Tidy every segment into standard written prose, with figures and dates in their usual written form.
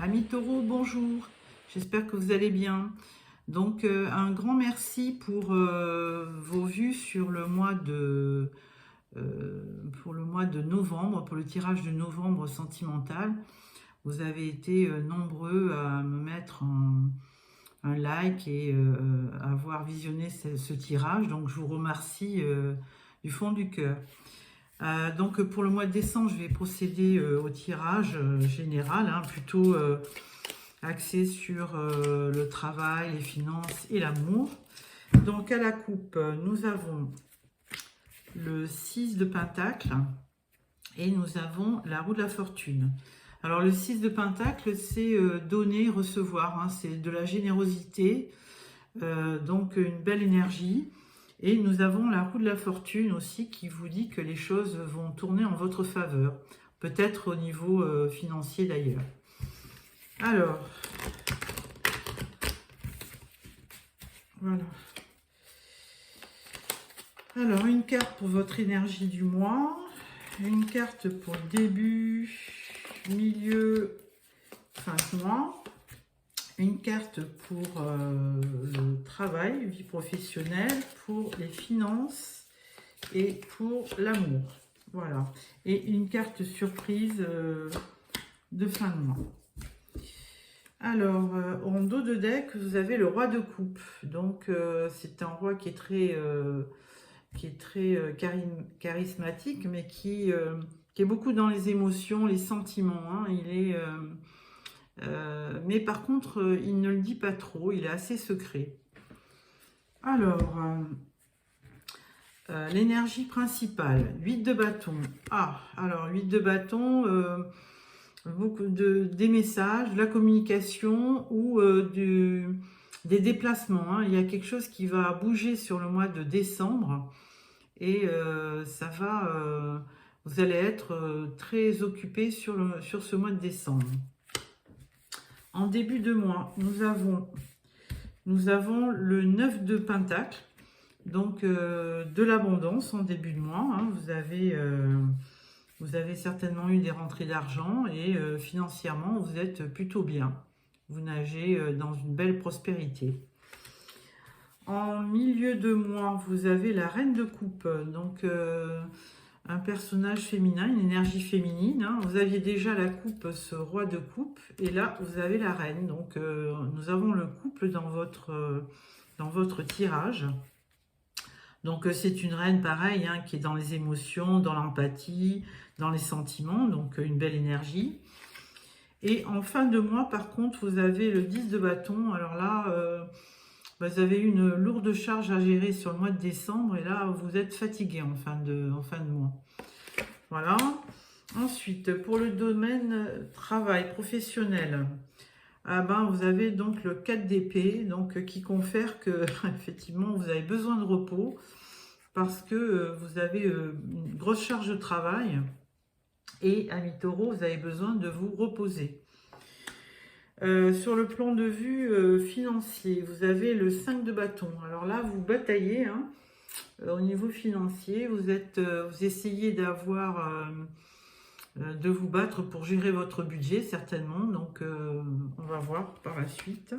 Amis taureaux, bonjour, j'espère que vous allez bien. Donc un grand merci pour vos vues sur le mois pour le mois de novembre, pour le tirage de novembre sentimental. Vous avez été nombreux à me mettre un like et à avoir visionné ce tirage, donc je vous remercie du fond du cœur. Donc pour le mois de décembre, je vais procéder au tirage général, plutôt axé sur le travail, les finances et l'amour. Donc à la coupe, nous avons le 6 de Pentacle et nous avons la roue de la fortune. Alors le 6 de Pentacle, c'est donner, recevoir, c'est de la générosité, donc une belle énergie. Et nous avons la roue de la fortune aussi qui vous dit que les choses vont tourner en votre faveur, peut-être au niveau financier d'ailleurs. Alors, voilà. Alors, une carte pour votre énergie du mois, une carte pour le début, milieu, fin de mois, une carte pour le travail, vie professionnelle, pour les finances et pour l'amour. Voilà. Et une carte surprise de fin de mois. Alors, en dos de deck, vous avez le roi de coupe. Donc, c'est un roi qui est très charismatique, mais qui est beaucoup dans les émotions, les sentiments. Mais par contre, il ne le dit pas trop, il est assez secret. Alors, l'énergie principale, 8 de bâton. Alors 8 de bâton, beaucoup des messages, de la communication ou des déplacements. Il y a quelque chose qui va bouger sur le mois de décembre et vous allez être très occupé sur ce mois de décembre. En début de mois, nous avons le 9 de Pentacle, donc de l'abondance en début de mois. Vous avez certainement eu des rentrées d'argent et financièrement, vous êtes plutôt bien. Vous nagez dans une belle prospérité. En milieu de mois, vous avez la reine de coupe, donc un personnage féminin, une énergie féminine. Vous aviez déjà la coupe, ce roi de coupe, et là, vous avez la reine. Donc, nous avons le couple dans votre tirage. Donc, c'est une reine, pareil, qui est dans les émotions, dans l'empathie, dans les sentiments, donc une belle énergie. Et en fin de mois, par contre, vous avez le 10 de bâton. Alors là, vous avez une lourde charge à gérer sur le mois de décembre, et là, vous êtes fatigué en fin de mois. Voilà. Ensuite, pour le domaine travail professionnel, vous avez donc le 4 d'épée, donc qui confère que effectivement vous avez besoin de repos parce que vous avez une grosse charge de travail et amis taureaux, vous avez besoin de vous reposer. Sur le plan de vue financier, vous avez le 5 de bâton. Alors là, vous bataillez au niveau financier, vous essayez de vous battre pour gérer votre budget, certainement. Donc, on va voir par la suite.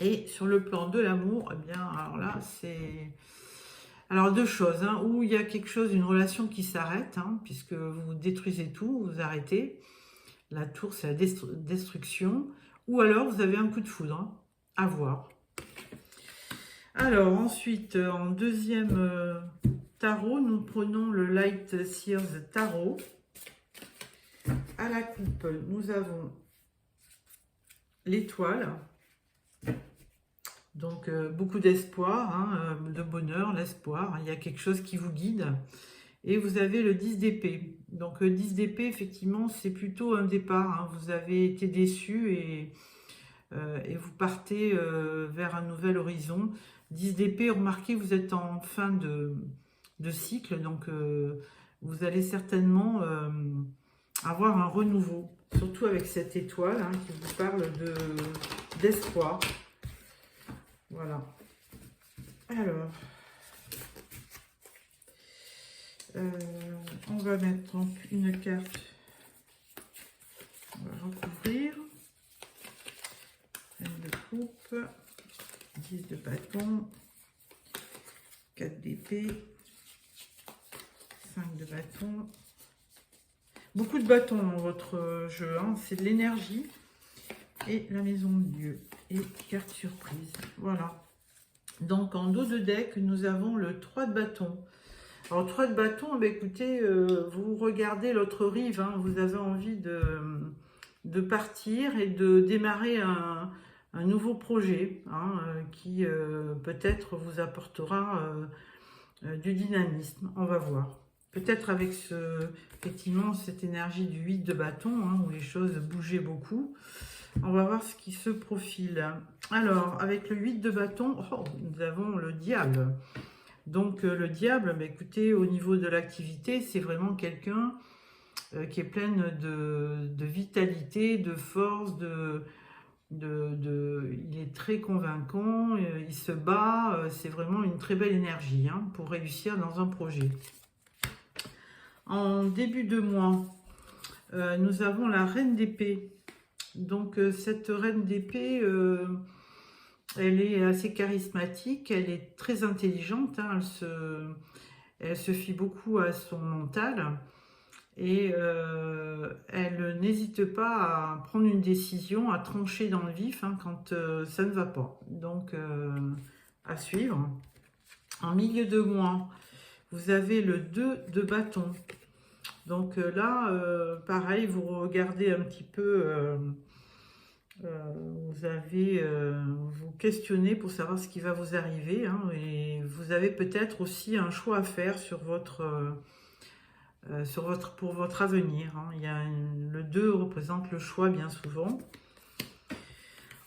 Et sur le plan de l'amour, alors là, c'est... Alors, deux choses, où il y a quelque chose, une relation qui s'arrête, puisque vous détruisez tout, vous arrêtez. La tour, c'est la destruction. Ou alors, vous avez un coup de foudre, à voir. Alors, ensuite, en deuxième tarot, nous prenons le Light Seers Tarot. À la coupe, nous avons l'étoile. Donc, beaucoup d'espoir, de bonheur, l'espoir. Il y a quelque chose qui vous guide. Et vous avez le 10 d'épée. Donc, le 10 d'épée, effectivement, c'est plutôt un départ. Vous avez été déçu et vous partez vers un nouvel horizon. 10 d'épée, remarquez, vous êtes en fin de cycle. Donc, vous allez certainement avoir un renouveau. Surtout avec cette étoile qui vous parle d'espoir. Voilà. Alors, on va mettre donc une carte. On va recouvrir. 10 de bâton, 4 d'épée, 5 de bâton. Beaucoup de bâtons dans votre jeu, hein. C'est de l'énergie. Et la maison de Dieu. Et carte surprise. Voilà. Donc en dos de deck, nous avons le 3 de bâton. Alors 3 de bâton, bah, écoutez, vous regardez l'autre rive, hein. Vous avez envie de partir et de démarrer un nouveau projet, hein, qui peut-être vous apportera du dynamisme. On va voir. Peut-être avec effectivement cette énergie du 8 de bâton, hein, où les choses bougeaient beaucoup. On va voir ce qui se profile. Alors, avec le 8 de bâton, oh, nous avons le diable. Donc, le diable, bah, écoutez, au niveau de l'activité, c'est vraiment quelqu'un qui est pleine de vitalité, de force, il est très convaincant, il se bat. C'est vraiment une très belle énergie, hein, pour réussir dans un projet. En début de mois, nous avons la reine d'épée. Donc cette reine d'épée, elle est assez charismatique, elle est très intelligente, hein, elle se fie beaucoup à son mental et elle n'hésite pas à prendre une décision, à trancher dans le vif, hein, quand ça ne va pas. Donc à suivre. En milieu de mois, vous avez le 2 de bâton. Donc là, pareil, vous regardez un petit peu, vous questionnez pour savoir ce qui va vous arriver, hein, et vous avez peut-être aussi un choix à faire pour votre avenir, hein. Le 2 représente le choix bien souvent.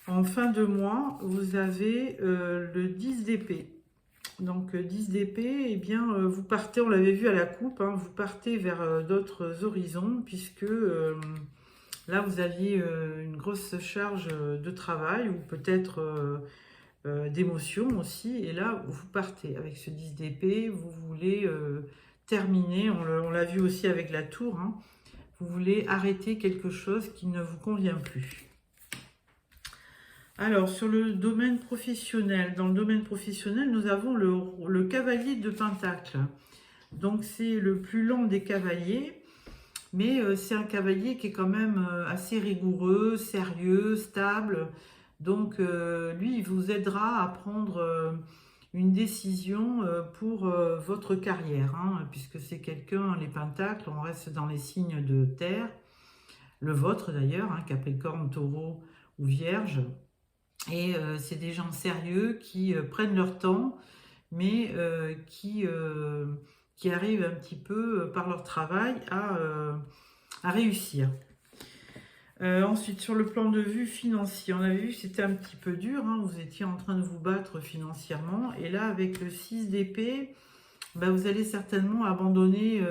En fin de mois, vous avez le 10 d'épée. Donc 10 d'épée, eh bien vous partez, on l'avait vu à la coupe, hein, vous partez vers d'autres horizons, puisque là vous aviez une grosse charge de travail, ou peut-être d'émotion aussi, et là vous partez avec ce 10 d'épée, vous voulez terminer, on l'a vu aussi avec la tour, hein, vous voulez arrêter quelque chose qui ne vous convient plus. Alors, sur le domaine professionnel, dans le domaine professionnel, nous avons le cavalier de Pentacle. Donc, c'est le plus lent des cavaliers, mais c'est un cavalier qui est quand même assez rigoureux, sérieux, stable. Donc, lui, il vous aidera à prendre une décision pour votre carrière, hein, puisque c'est quelqu'un, les Pentacles, on reste dans les signes de terre, le vôtre d'ailleurs, hein, Capricorne, Taureau ou Vierge. Et c'est des gens sérieux qui prennent leur temps, mais qui arrivent un petit peu par leur travail à réussir. Ensuite, sur le plan de vue financier, on a vu que c'était un petit peu dur, hein, vous étiez en train de vous battre financièrement. Et là, avec le 6 d'épée, ben, vous allez certainement abandonner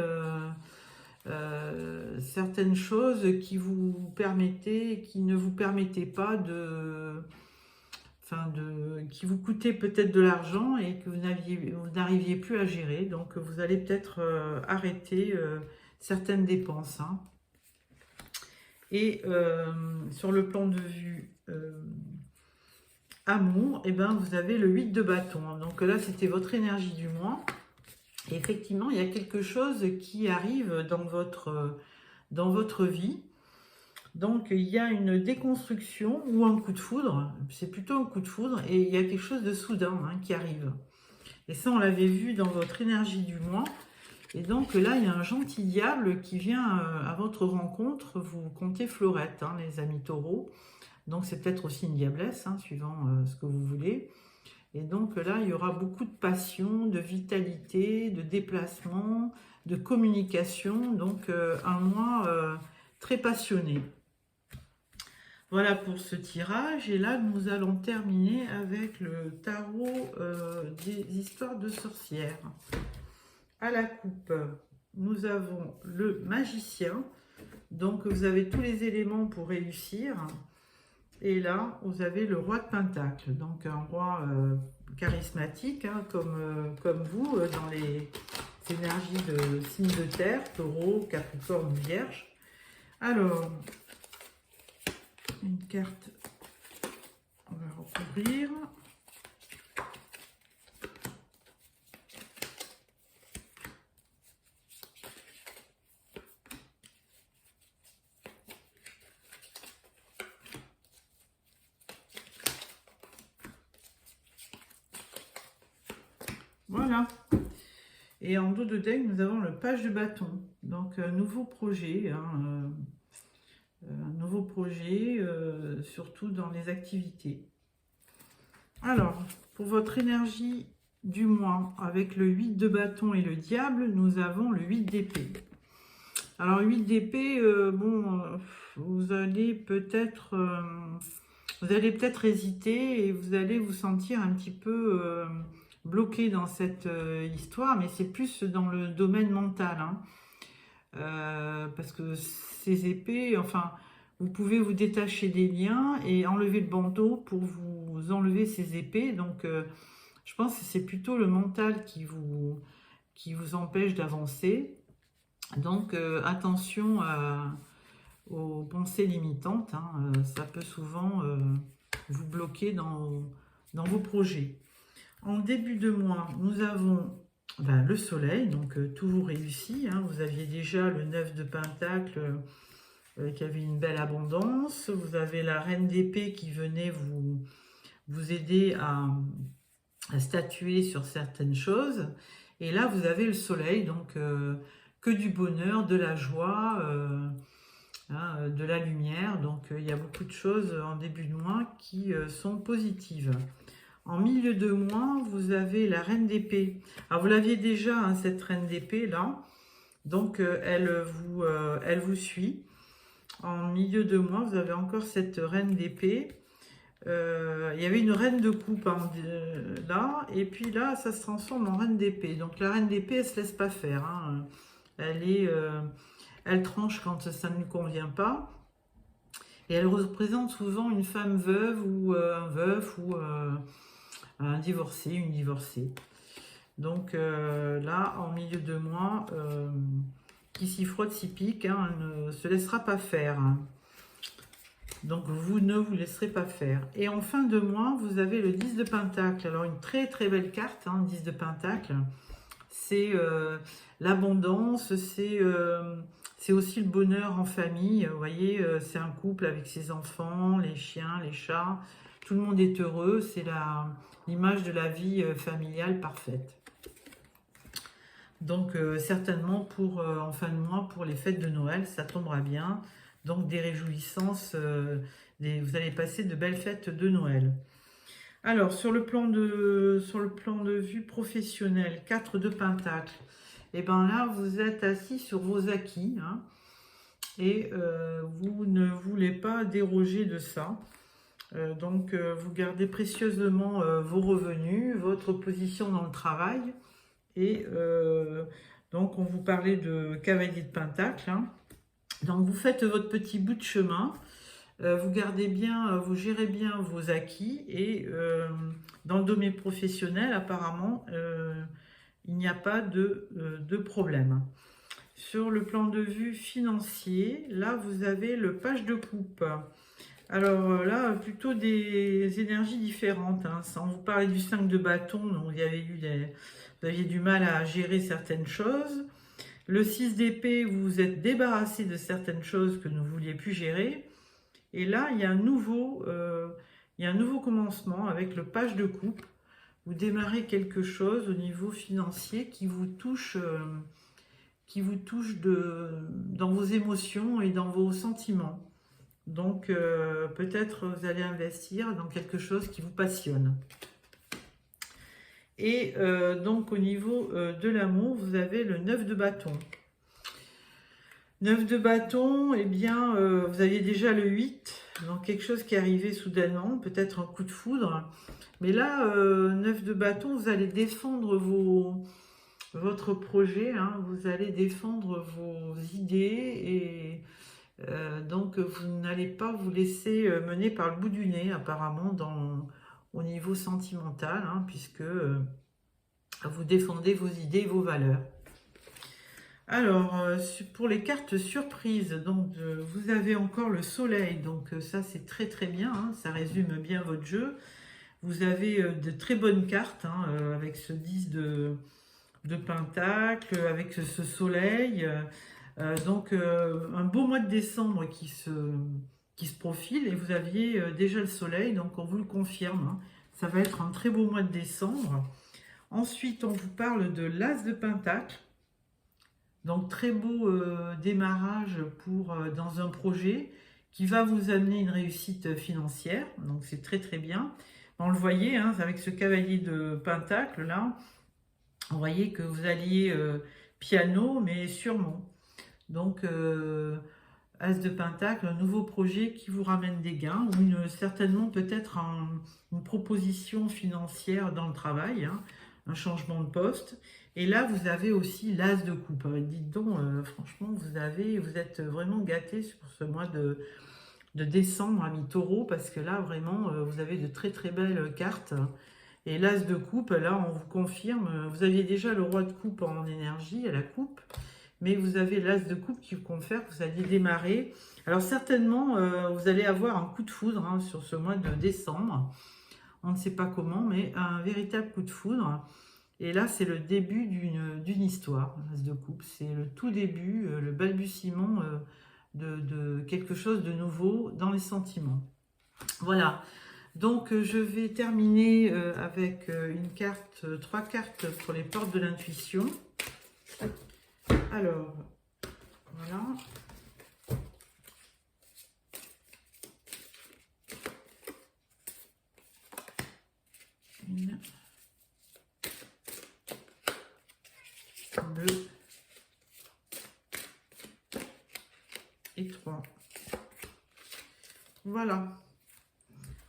certaines choses qui ne vous permettaient pas qui vous coûtaient peut-être de l'argent et que vous n'arriviez plus à gérer. Donc vous allez peut-être arrêter certaines dépenses, hein. Et sur le plan de vue amour, eh ben, vous avez le 8 de bâton. Donc là, c'était votre énergie du mois. Et effectivement, il y a quelque chose qui arrive dans votre vie. Donc, il y a une déconstruction ou un coup de foudre. C'est plutôt un coup de foudre. Et il y a quelque chose de soudain, hein, qui arrive. Et ça, on l'avait vu dans votre énergie du mois. Et donc là, il y a un gentil diable qui vient à votre rencontre. Vous comptez Fleurette, hein, les amis taureaux. Donc, c'est peut-être aussi une diablesse, hein, suivant ce que vous voulez. Et donc là, il y aura beaucoup de passion, de vitalité, de déplacement, de communication. Donc, un mois très passionné. Voilà pour ce tirage. Et là, nous allons terminer avec le tarot des histoires de sorcières. À la coupe, nous avons le magicien. Donc, vous avez tous les éléments pour réussir. Et là, vous avez le roi de Pentacle. Donc, un roi charismatique, hein, comme vous, dans les énergies de signes de terre, taureau, capricorne, vierge. Alors, une carte, on va s'ouvrir. Voilà. Et en dos de deck, nous avons le page de bâton. Donc, un nouveau projet, hein, surtout dans les activités. Alors, pour votre énergie du mois, avec le 8 de bâton et le diable, nous avons le 8 d'épée. Alors, 8 d'épée, vous allez peut-être hésiter et vous allez vous sentir un petit peu bloqué dans cette histoire, mais c'est plus dans le domaine mental, hein. Parce que ces épées, enfin, vous pouvez vous détacher des liens et enlever le bandeau pour vous enlever ces épées. Donc, je pense que c'est plutôt le mental qui vous empêche d'avancer. Donc, attention aux pensées limitantes, hein. Ça peut souvent vous bloquer dans vos projets. En début de mois, nous avons le soleil, donc tout vous réussit, hein. Vous aviez déjà le 9 de pentacle qui avait une belle abondance. Vous avez la reine d'épée qui venait vous aider à statuer sur certaines choses. Et là, vous avez le soleil, donc que du bonheur, de la joie, de la lumière. Donc, il y a beaucoup de choses en début de mois qui sont positives. En milieu de mois, vous avez la reine d'épée. Alors, vous l'aviez déjà, hein, cette reine d'épée, là. Donc, elle vous suit. En milieu de mois, vous avez encore cette reine d'épée. Il y avait une reine de coupe, hein, là. Et puis là, ça se transforme en reine d'épée. Donc, la reine d'épée, elle ne se laisse pas faire, hein. Elle tranche quand ça ne lui convient pas. Et elle représente souvent une femme veuve ou un veuf ou un divorcé, une divorcée. Donc là, en milieu de mois, qui s'y frotte, s'y pique, hein, ne se laissera pas faire. Donc vous ne vous laisserez pas faire. Et en fin de mois, vous avez le 10 de pentacle. Alors une très très belle carte, hein, 10 de pentacle. C'est l'abondance, c'est aussi le bonheur en famille. Vous voyez, c'est un couple avec ses enfants, les chiens, les chats. Tout le monde est heureux. C'est l'image de la vie familiale parfaite. Donc, certainement, en fin de mois, pour les fêtes de Noël, ça tombera bien. Donc, des réjouissances. Vous allez passer de belles fêtes de Noël. Alors, sur le plan de vue professionnel, 4 de pentacle. Et bien là, vous êtes assis sur vos acquis, hein, et vous ne voulez pas déroger de ça. Donc, vous gardez précieusement vos revenus, votre position dans le travail. Et donc, on vous parlait de cavalier de pentacle, hein. Donc, vous faites votre petit bout de chemin. Vous gardez bien, vous gérez bien vos acquis. Et dans le domaine professionnel, apparemment, il n'y a pas de problème. Sur le plan de vue financier, là, vous avez le page de coupe. Alors là, plutôt des énergies différentes, hein. Sans vous parler du 5 de bâton, donc vous aviez du mal à gérer certaines choses. Le 6 d'épée, vous vous êtes débarrassé de certaines choses que vous ne vouliez plus gérer. Et là, il y a un nouveau commencement avec le page de coupe. Vous démarrez quelque chose au niveau financier qui vous touche dans vos émotions et dans vos sentiments. Donc, peut-être vous allez investir dans quelque chose qui vous passionne. Et donc, au niveau de l'amour, vous avez le 9 de bâton. 9 de bâton, eh bien, vous aviez déjà le 8, donc quelque chose qui est arrivé soudainement, peut-être un coup de foudre. Mais là, 9 de bâton, vous allez défendre votre projet, hein, vous allez défendre vos idées et donc vous n'allez pas vous laisser mener par le bout du nez, apparemment, au niveau sentimental, hein, puisque vous défendez vos idées et vos valeurs. Alors, pour les cartes surprises, donc vous avez encore le soleil, donc ça c'est très très bien, hein, ça résume bien votre jeu. Vous avez de très bonnes cartes, hein, avec ce 10 de Pentacle, avec ce soleil. Donc, un beau mois de décembre qui se profile et vous aviez déjà le soleil, donc on vous le confirme, hein. Ça va être un très beau mois de décembre. Ensuite, on vous parle de l'As de Pentacle. Donc, très beau démarrage dans un projet qui va vous amener une réussite financière. Donc, c'est très très bien. On le voyait, hein, avec ce cavalier de Pentacle là, on voyait que vous alliez piano, mais sûrement. Donc, As de Pentacle, un nouveau projet qui vous ramène des gains, ou certainement peut-être une proposition financière dans le travail, hein, un changement de poste. Et là, vous avez aussi l'As de coupe. Dites donc, franchement, vous êtes vraiment gâté sur ce mois de décembre, ami Taureau, parce que là, vraiment, vous avez de très très belles cartes. Et l'As de coupe, là, on vous confirme, vous aviez déjà le roi de coupe en énergie, à la coupe, mais vous avez l'As de coupe qui vous confère que vous allez démarrer. Alors certainement, vous allez avoir un coup de foudre, hein, sur ce mois de décembre. On ne sait pas comment, mais un véritable coup de foudre. Et là, c'est le début d'une histoire, l'As de coupe. C'est le tout début, le balbutiement de quelque chose de nouveau dans les sentiments. Voilà. Donc, je vais terminer avec trois cartes pour les portes de l'intuition. Alors, voilà. Une, deux et trois. Voilà.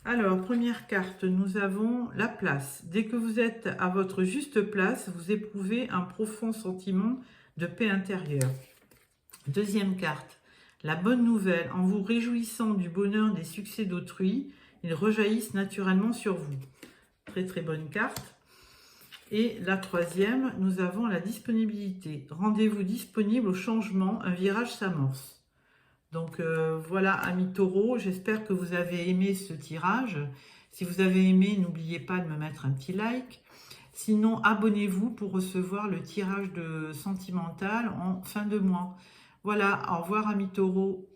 Alors, première carte, nous avons la place. Dès que vous êtes à votre juste place, vous éprouvez un profond sentiment de paix intérieure. Deuxième carte, la bonne nouvelle. En vous réjouissant du bonheur des succès d'autrui, ils rejaillissent naturellement sur vous. Très très bonne carte. Et la troisième, nous avons la disponibilité. Rendez-vous disponible au changement, un virage s'amorce. Donc voilà, amis Taureau, j'espère que vous avez aimé ce tirage. Si vous avez aimé, n'oubliez pas de me mettre un petit like. Sinon, abonnez-vous pour recevoir le tirage de Sentimental en fin de mois. Voilà, au revoir amis Taureau.